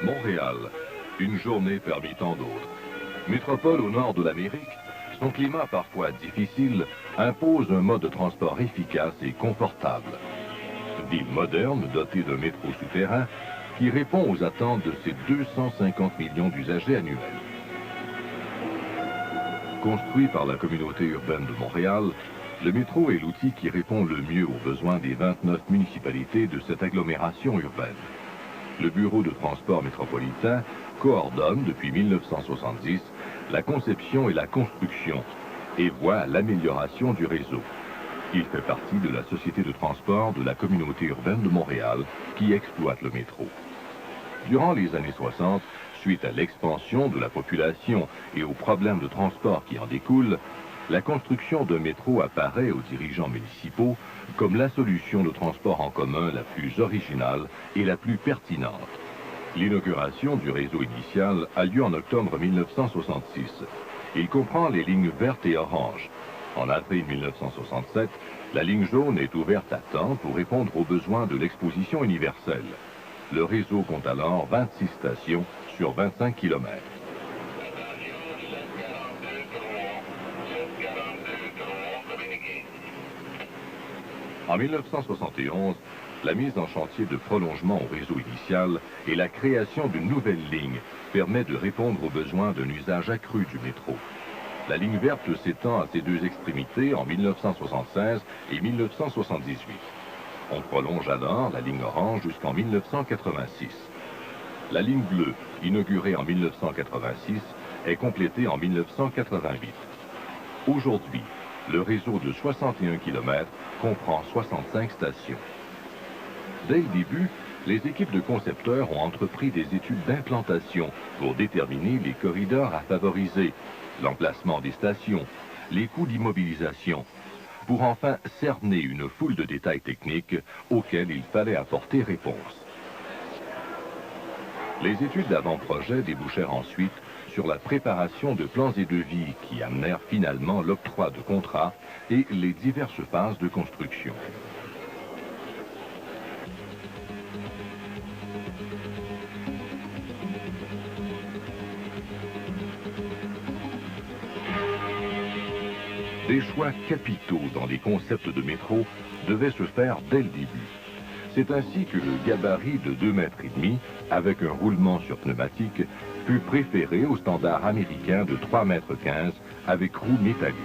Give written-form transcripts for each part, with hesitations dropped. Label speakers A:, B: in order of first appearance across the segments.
A: Montréal, une journée parmi tant d'autres. Métropole au nord de l'Amérique, son climat parfois difficile impose un mode de transport efficace et confortable. Ville moderne dotée d'un métro souterrain qui répond aux attentes de ses 250 millions d'usagers annuels. Construit par la communauté urbaine de Montréal, le métro est l'outil qui répond le mieux aux besoins des 29 municipalités de cette agglomération urbaine. Le Bureau de transport métropolitain coordonne depuis 1970 la conception et la construction et voit l'amélioration du réseau. Il fait partie de la société de transport de la communauté urbaine de Montréal qui exploite le métro. Durant les années 60, suite à l'expansion de la population et aux problèmes de transport qui en découlent, la construction d'un métro apparaît aux dirigeants municipaux comme la solution de transport en commun la plus originale et la plus pertinente. L'inauguration du réseau initial a lieu en octobre 1966. Il comprend les lignes vertes et oranges. En avril 1967, la ligne jaune est ouverte à temps pour répondre aux besoins de l'exposition universelle. Le réseau compte alors 26 stations sur 25 km. En 1971, la mise en chantier de prolongement au réseau initial et la création d'une nouvelle ligne permet de répondre aux besoins d'un usage accru du métro. La ligne verte s'étend à ses deux extrémités en 1976 et 1978. On prolonge alors la ligne orange jusqu'en 1986. La ligne bleue, inaugurée en 1986, est complétée en 1988. Aujourd'hui, le réseau de 61 km comprend 65 stations. Dès le début, les équipes de concepteurs ont entrepris des études d'implantation pour déterminer les corridors à favoriser, l'emplacement des stations, les coûts d'immobilisation, pour enfin cerner une foule de détails techniques auxquels il fallait apporter réponse. Les études d'avant-projet débouchèrent ensuite sur la préparation de plans et devis qui amenèrent finalement l'octroi de contrats et les diverses phases de construction. Des choix capitaux dans les concepts de métro devaient se faire dès le début. C'est ainsi que le gabarit de 2,5 mètres avec un roulement sur pneumatique fut préféré au standard américain de 3,15 mètres avec roues métalliques.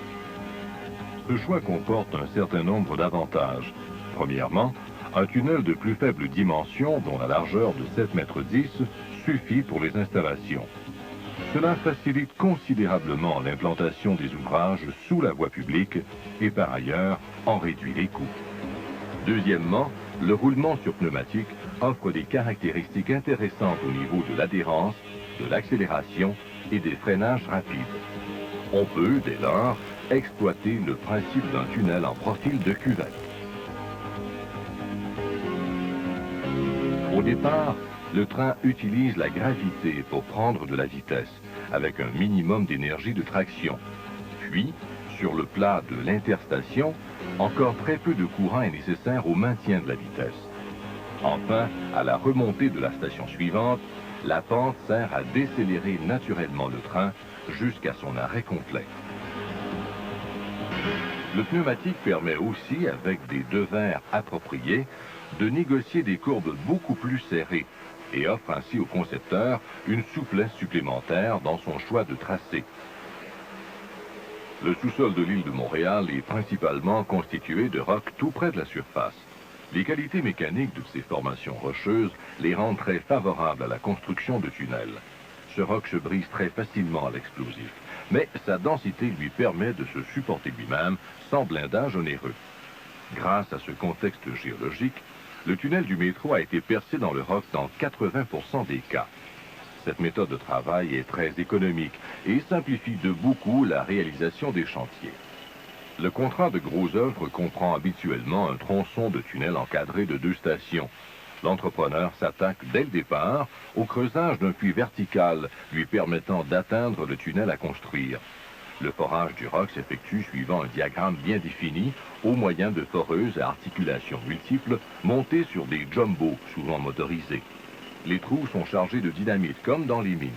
A: Ce choix comporte un certain nombre d'avantages. Premièrement, un tunnel de plus faible dimension dont la largeur de 7,10 mètres suffit pour les installations. Cela facilite considérablement l'implantation des ouvrages sous la voie publique et par ailleurs en réduit les coûts. Deuxièmement, le roulement sur pneumatique offre des caractéristiques intéressantes au niveau de l'adhérence, de l'accélération et des freinages rapides. On peut, dès lors, exploiter le principe d'un tunnel en profil de cuvette. Au départ, le train utilise la gravité pour prendre de la vitesse, avec un minimum d'énergie de traction. Puis, sur le plat de l'interstation, encore très peu de courant est nécessaire au maintien de la vitesse. Enfin, à la remontée de la station suivante, la pente sert à décélérer naturellement le train jusqu'à son arrêt complet. Le pneumatique permet aussi, avec des devers appropriés, de négocier des courbes beaucoup plus serrées et offre ainsi au concepteur une souplesse supplémentaire dans son choix de tracé. Le sous-sol de l'île de Montréal est principalement constitué de roc tout près de la surface. Les qualités mécaniques de ces formations rocheuses les rendent très favorables à la construction de tunnels. Ce roc se brise très facilement à l'explosif, mais sa densité lui permet de se supporter lui-même sans blindage onéreux. Grâce à ce contexte géologique, le tunnel du métro a été percé dans le roc dans 80% des cas. Cette méthode de travail est très économique et simplifie de beaucoup la réalisation des chantiers. Le contrat de gros œuvres comprend habituellement un tronçon de tunnel encadré de 2 stations. L'entrepreneur s'attaque dès le départ au creusage d'un puits vertical lui permettant d'atteindre le tunnel à construire. Le forage du roc s'effectue suivant un diagramme bien défini au moyen de foreuses à articulations multiples montées sur des jumbos souvent motorisés. Les trous sont chargés de dynamite, comme dans les mines.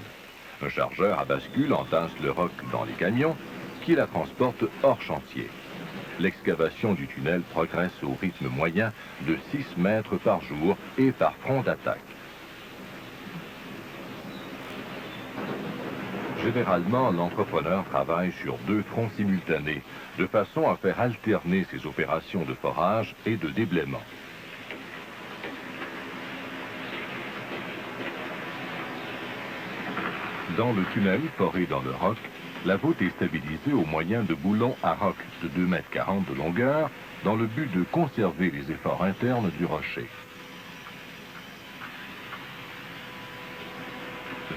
A: Un chargeur à bascule entasse le roc dans les camions, qui la transportent hors chantier. L'excavation du tunnel progresse au rythme moyen de 6 mètres par jour et par front d'attaque. Généralement, l'entrepreneur travaille sur 2 fronts simultanés, de façon à faire alterner ses opérations de forage et de déblaiement. Dans le tunnel foré dans le roc, la voûte est stabilisée au moyen de boulons à roc de 2,40 m de longueur, dans le but de conserver les efforts internes du rocher.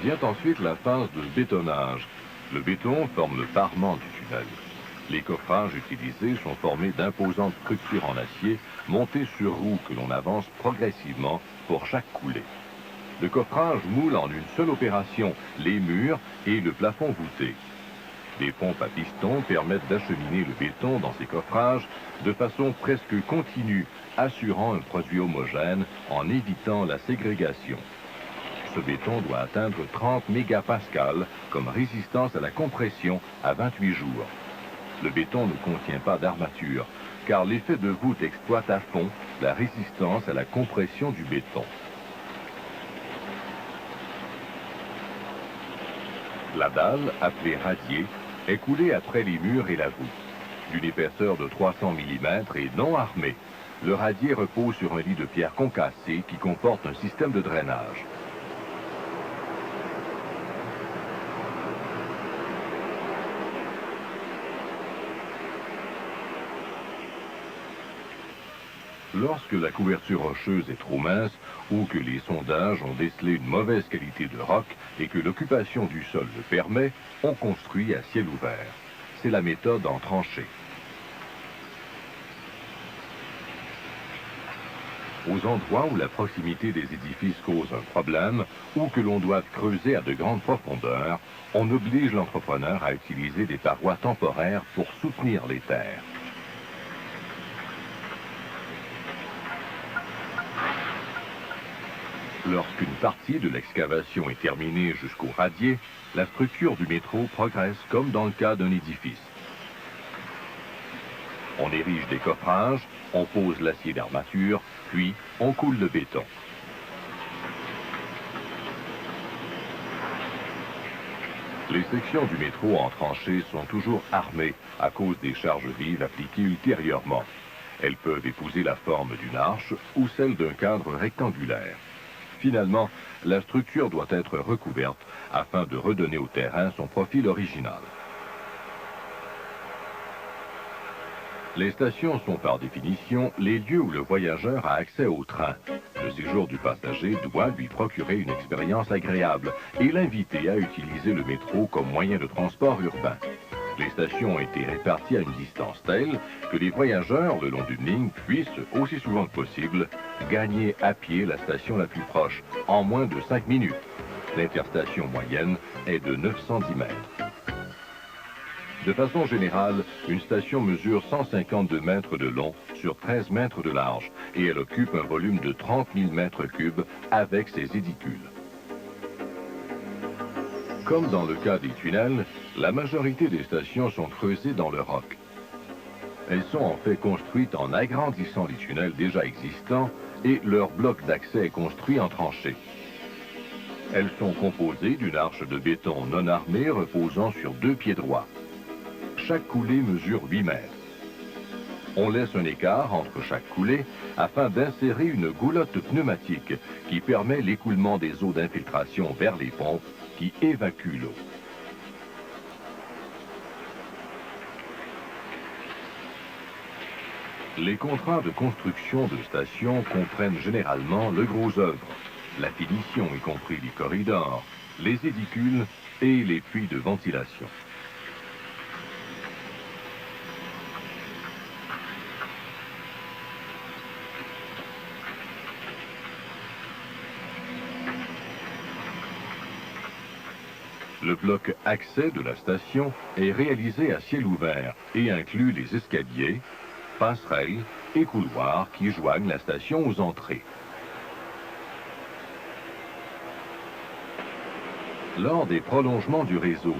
A: Vient ensuite la phase de bétonnage. Le béton forme le parement du tunnel. Les coffrages utilisés sont formés d'imposantes structures en acier montées sur roues que l'on avance progressivement pour chaque coulée. Le coffrage moule en une seule opération les murs et le plafond voûté. Des pompes à piston permettent d'acheminer le béton dans ces coffrages de façon presque continue, assurant un produit homogène en évitant la ségrégation. Ce béton doit atteindre 30 mégapascales comme résistance à la compression à 28 jours. Le béton ne contient pas d'armature, car l'effet de voûte exploite à fond la résistance à la compression du béton. La dalle, appelée radier, est coulée après les murs et la voûte. D'une épaisseur de 300 mm et non armée, le radier repose sur un lit de pierre concassée qui comporte un système de drainage. Lorsque la couverture rocheuse est trop mince ou que les sondages ont décelé une mauvaise qualité de roc et que l'occupation du sol le permet, on construit à ciel ouvert. C'est la méthode en tranchée. Aux endroits où la proximité des édifices cause un problème ou que l'on doit creuser à de grandes profondeurs, on oblige l'entrepreneur à utiliser des parois temporaires pour soutenir les terres. Lorsqu'une partie de l'excavation est terminée jusqu'au radier, la structure du métro progresse comme dans le cas d'un édifice. On érige des coffrages, on pose l'acier d'armature, puis on coule le béton. Les sections du métro en tranchée sont toujours armées à cause des charges vives appliquées ultérieurement. Elles peuvent épouser la forme d'une arche ou celle d'un cadre rectangulaire. Finalement, la structure doit être recouverte afin de redonner au terrain son profil original. Les stations sont par définition les lieux où le voyageur a accès au train. Le séjour du passager doit lui procurer une expérience agréable et l'inviter à utiliser le métro comme moyen de transport urbain. Les stations ont été réparties à une distance telle que les voyageurs le long d'une ligne puissent, aussi souvent que possible, gagner à pied la station la plus proche, en moins de 5 minutes. L'interstation moyenne est de 910 mètres. De façon générale, une station mesure 152 mètres de long sur 13 mètres de large et elle occupe un volume de 30 000 mètres cubes avec ses édicules. Comme dans le cas des tunnels, la majorité des stations sont creusées dans le roc. Elles sont en fait construites en agrandissant les tunnels déjà existants et leur bloc d'accès est construit en tranchée. Elles sont composées d'une arche de béton non armée reposant sur 2 pieds droits. Chaque coulée mesure 8 mètres. On laisse un écart entre chaque coulée afin d'insérer une goulotte pneumatique qui permet l'écoulement des eaux d'infiltration vers les pompes qui évacuent l'eau. Les contrats de construction de stations comprennent généralement le gros œuvre, la finition y compris les corridors, les édicules et les puits de ventilation. Le bloc accès de la station est réalisé à ciel ouvert et inclut les escaliers, passerelles et couloirs qui joignent la station aux entrées. Lors des prolongements du réseau,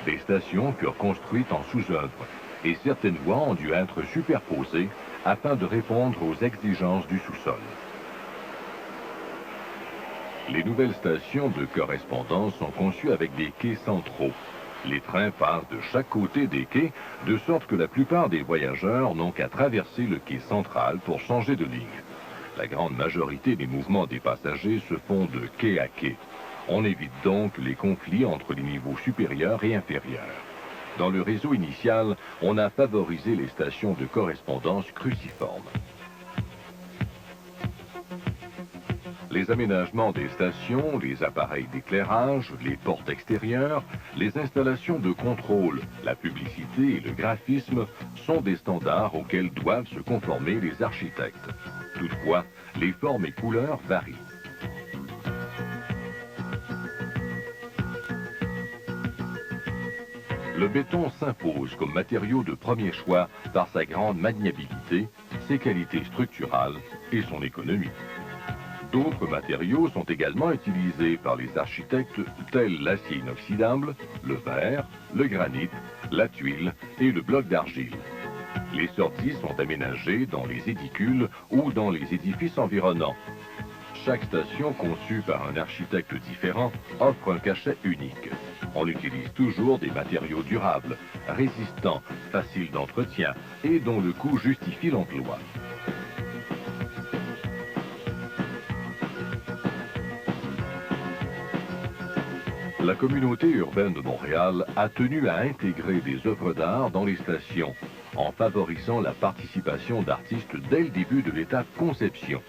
A: des stations furent construites en sous-œuvre et certaines voies ont dû être superposées afin de répondre aux exigences du sous-sol. Les nouvelles stations de correspondance sont conçues avec des quais centraux. Les trains passent de chaque côté des quais, de sorte que la plupart des voyageurs n'ont qu'à traverser le quai central pour changer de ligne. La grande majorité des mouvements des passagers se font de quai à quai. On évite donc les conflits entre les niveaux supérieurs et inférieurs. Dans le réseau initial, on a favorisé les stations de correspondance cruciformes. Les aménagements des stations, les appareils d'éclairage, les portes extérieures, les installations de contrôle, la publicité et le graphisme sont des standards auxquels doivent se conformer les architectes. Toutefois, les formes et couleurs varient. Le béton s'impose comme matériau de premier choix par sa grande maniabilité, ses qualités structurales et son économie. D'autres matériaux sont également utilisés par les architectes tels l'acier inoxydable, le verre, le granit, la tuile et le bloc d'argile. Les sorties sont aménagées dans les édicules ou dans les édifices environnants. Chaque station conçue par un architecte différent offre un cachet unique. On utilise toujours des matériaux durables, résistants, faciles d'entretien et dont le coût justifie l'emploi. La communauté urbaine de Montréal a tenu à intégrer des œuvres d'art dans les stations, en favorisant la participation d'artistes dès le début de l'étape conception.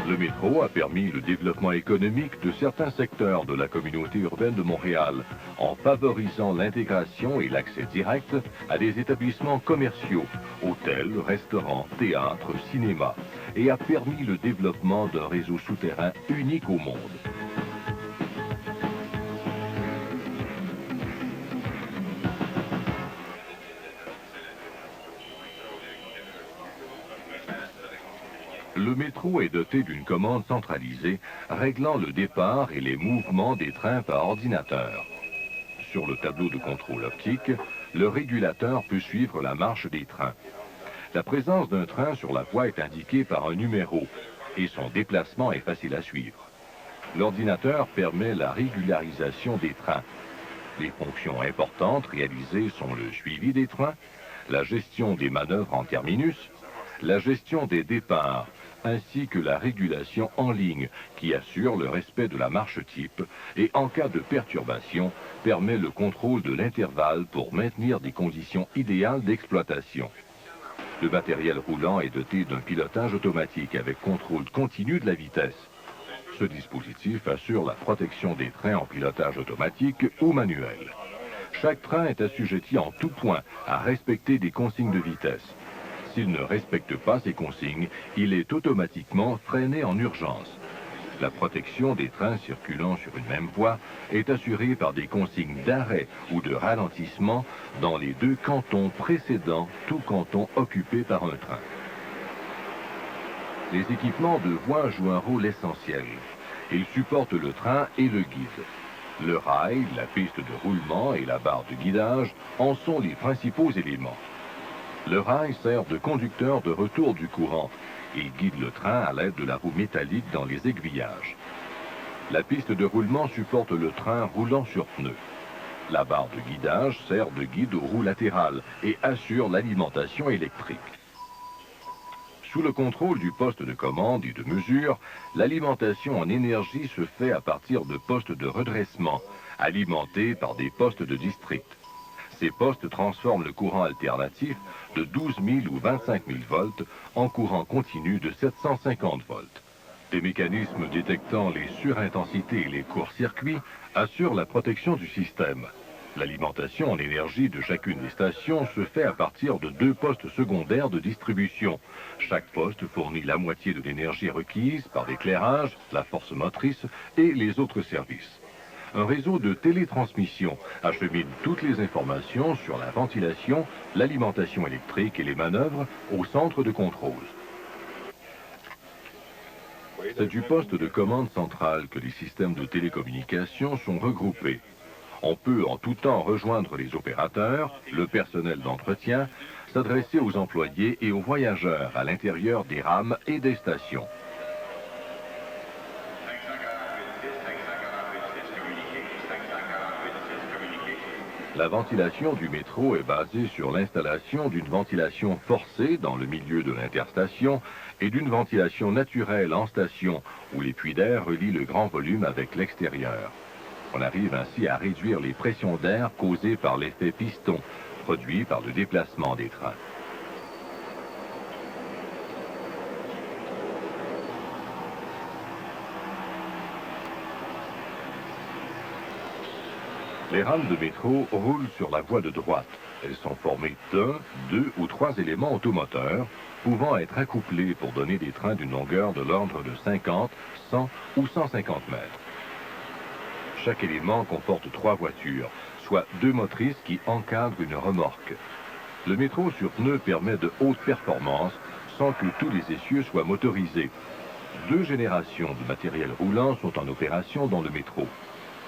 A: Le métro a permis le développement économique de certains secteurs de la communauté urbaine de Montréal, en favorisant l'intégration et l'accès direct à des établissements commerciaux, hôtels, restaurants, théâtres, cinémas, et a permis le développement d'un réseau souterrain unique au monde. Le métro est doté d'une commande centralisée réglant le départ et les mouvements des trains par ordinateur. Sur le tableau de contrôle optique, le régulateur peut suivre la marche des trains. La présence d'un train sur la voie est indiquée par un numéro et son déplacement est facile à suivre. L'ordinateur permet la régularisation des trains. Les fonctions importantes réalisées sont le suivi des trains, la gestion des manœuvres en terminus, la gestion des départs, ainsi que la régulation en ligne qui assure le respect de la marche type et en cas de perturbation permet le contrôle de l'intervalle pour maintenir des conditions idéales d'exploitation. Le matériel roulant est doté d'un pilotage automatique avec contrôle continu de la vitesse. Ce dispositif assure la protection des trains en pilotage automatique ou manuel. Chaque train est assujetti en tout point à respecter des consignes de vitesse. S'il ne respecte pas ces consignes, il est automatiquement freiné en urgence. La protection des trains circulant sur une même voie est assurée par des consignes d'arrêt ou de ralentissement dans les deux cantons précédant tout canton occupé par un train. Les équipements de voie jouent un rôle essentiel. Ils supportent le train et le guide. Le rail, la piste de roulement et la barre de guidage en sont les principaux éléments. Le rail sert de conducteur de retour du courant et guide le train à l'aide de la roue métallique dans les aiguillages. La piste de roulement supporte le train roulant sur pneus. La barre de guidage sert de guide aux roues latérales et assure l'alimentation électrique. Sous le contrôle du poste de commande et de mesure, l'alimentation en énergie se fait à partir de postes de redressement, alimentés par des postes de district. Ces postes transforment le courant alternatif de 12 000 ou 25 000 volts en courant continu de 750 volts. Des mécanismes détectant les surintensités et les courts-circuits assurent la protection du système. L'alimentation en énergie de chacune des stations se fait à partir de 2 postes secondaires de distribution. Chaque poste fournit la moitié de l'énergie requise par l'éclairage, la force motrice et les autres services. Un réseau de télétransmission achemine toutes les informations sur la ventilation, l'alimentation électrique et les manœuvres au centre de contrôle. C'est du poste de commande centrale que les systèmes de télécommunication sont regroupés. On peut en tout temps rejoindre les opérateurs, le personnel d'entretien, s'adresser aux employés et aux voyageurs à l'intérieur des rames et des stations. La ventilation du métro est basée sur l'installation d'une ventilation forcée dans le milieu de l'interstation et d'une ventilation naturelle en station où les puits d'air relient le grand volume avec l'extérieur. On arrive ainsi à réduire les pressions d'air causées par l'effet piston, produit par le déplacement des trains. Les rames de métro roulent sur la voie de droite. Elles sont formées d'un, deux ou trois éléments automoteurs, pouvant être accouplés pour donner des trains d'une longueur de l'ordre de 50, 100 ou 150 mètres. Chaque élément comporte 3 voitures, soit 2 motrices qui encadrent une remorque. Le métro sur pneus permet de hautes performances sans que tous les essieux soient motorisés. 2 générations de matériel roulant sont en opération dans le métro.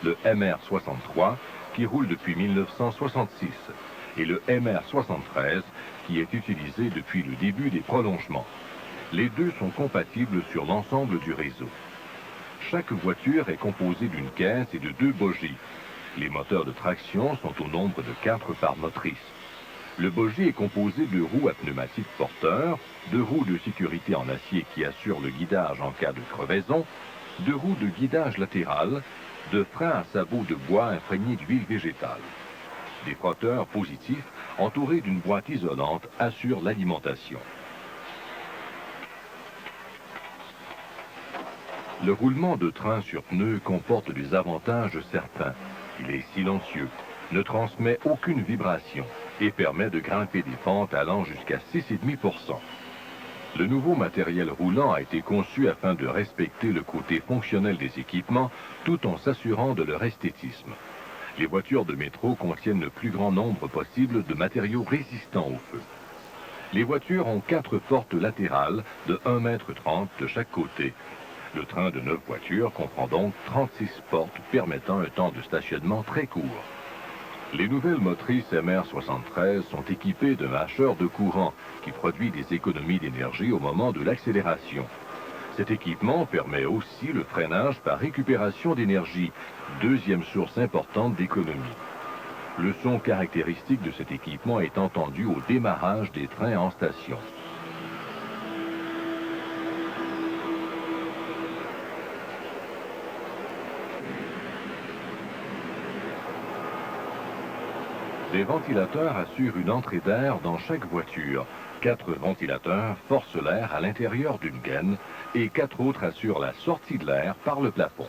A: Le MR63 qui roule depuis 1966 et le MR73 qui est utilisé depuis le début des prolongements. Les deux sont compatibles sur l'ensemble du réseau. Chaque voiture est composée d'une caisse et de 2 bogies. Les moteurs de traction sont au nombre de 4 par motrice. Le bogie est composé de roues à pneumatiques porteurs, de roues de sécurité en acier qui assurent le guidage en cas de crevaison, de roues de guidage latéral, de freins à sabots de bois imprégnés d'huile végétale. Des frotteurs positifs entourés d'une boîte isolante assurent l'alimentation. Le roulement de train sur pneus comporte des avantages certains. Il est silencieux, ne transmet aucune vibration et permet de grimper des pentes allant jusqu'à 6,5%. Le nouveau matériel roulant a été conçu afin de respecter le côté fonctionnel des équipements tout en s'assurant de leur esthétisme. Les voitures de métro contiennent le plus grand nombre possible de matériaux résistants au feu. Les voitures ont 4 portes latérales de 1,30 m de chaque côté. Le train de 9 voitures comprend donc 36 portes permettant un temps de stationnement très court. Les nouvelles motrices MR73 sont équipées d'un hacheur de courant qui produit des économies d'énergie au moment de l'accélération. Cet équipement permet aussi le freinage par récupération d'énergie, deuxième source importante d'économie. Le son caractéristique de cet équipement est entendu au démarrage des trains en station. Des ventilateurs assurent une entrée d'air dans chaque voiture. 4 ventilateurs forcent l'air à l'intérieur d'une gaine et 4 autres assurent la sortie de l'air par le plafond.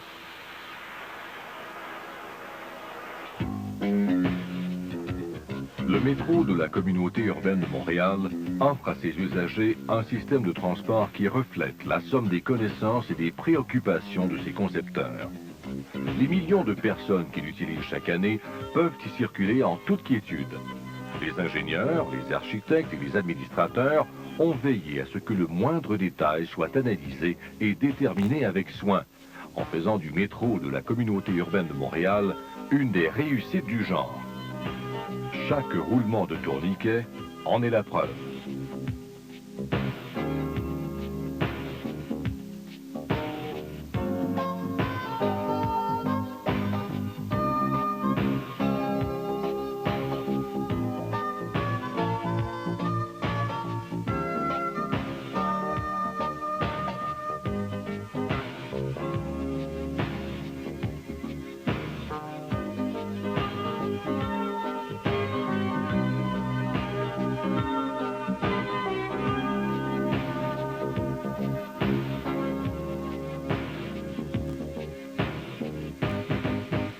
A: Le métro de la communauté urbaine de Montréal offre à ses usagers un système de transport qui reflète la somme des connaissances et des préoccupations de ses concepteurs. Les millions de personnes qui l'utilisent chaque année peuvent y circuler en toute quiétude. Les ingénieurs, les architectes et les administrateurs ont veillé à ce que le moindre détail soit analysé et déterminé avec soin, en faisant du métro de la communauté urbaine de Montréal une des réussites du genre. Chaque roulement de tourniquet en est la preuve.